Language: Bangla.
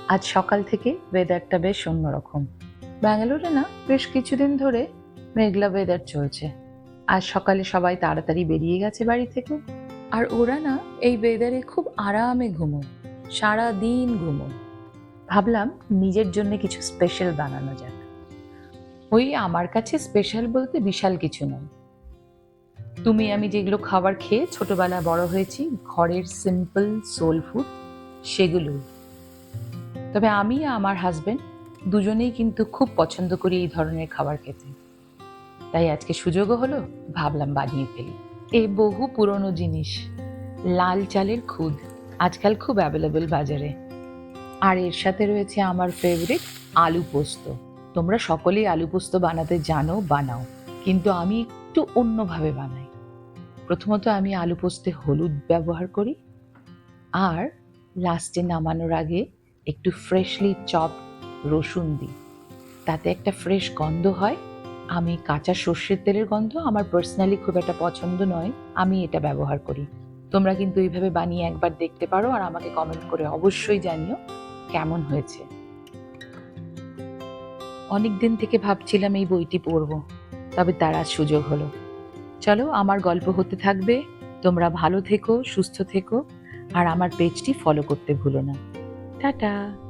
আজ সকাল থেকে ওয়েদারটা বেশ অন্যরকম। ব্যাঙ্গালোরে না বেশ কিছুদিন ধরে মেঘলা ওয়েদার চলছে। আজ সকালে সবাই তাড়াতাড়ি বেরিয়ে গেছে বাড়ি থেকে, আর ওরা না এই ওয়েদারে খুব আরামে ঘুমোয়, সারাদিন ঘুমোয়। ভাবলাম নিজের জন্য কিছু স্পেশাল বানানো যাক। ওই আমার কাছে স্পেশাল বলতে বিশাল কিছু নয়। তুমি আমি যেগুলো খাবার খেয়ে ছোটবেলায় বড় হয়েছি, ঘরের সিম্পল সোল ফুড, সেগুলোই। তবে আমি আর আমার হাজবেন্ড দুজনেই কিন্তু খুব পছন্দ করি এই ধরনের খাবার খেতে। তাই আজকে সুযোগও হলো, ভাবলাম বানিয়ে ফেলি। এই বহু পুরনো জিনিস, লাল চালের খুদ, আজকাল খুব অ্যাভেলেবল বাজারে। আর এর সাথে রয়েছে আমার ফেভারিট আলু পোস্ত। তোমরা সকলেই আলু পোস্ত বানাতে জানো, বানাও, কিন্তু আমি একটু অন্যভাবে বানাই। প্রথমত আমি আলু পোস্তে হলুদ ব্যবহার করি, আর লাস্টে নামানোর আগে একটু ফ্রেশলি চপ রসুন দিই। তাতে একটা ফ্রেশ গন্ধ হয়। আমি কাঁচা সর্ষের তেলের গন্ধ আমার পার্সোনালি খুব একটা পছন্দ নয়, আমি এটা ব্যবহার করি। তোমরা কিন্তু এইভাবে বানিয়ে একবার দেখতে পারো, আর আমাকে কমেন্ট করে অবশ্যই জানিও কেমন হয়েছে। অনেক দিন থেকে ভাবছিলাম এই বইটি পড়বো, তবে তার আজ সুযোগ হলো। চলো, আমার গল্প হতে থাকবে। তোমরা ভালো থেকো, সুস্থ থেকো, আর আমার পেজটি ফলো করতে ভুলো না। টাটা।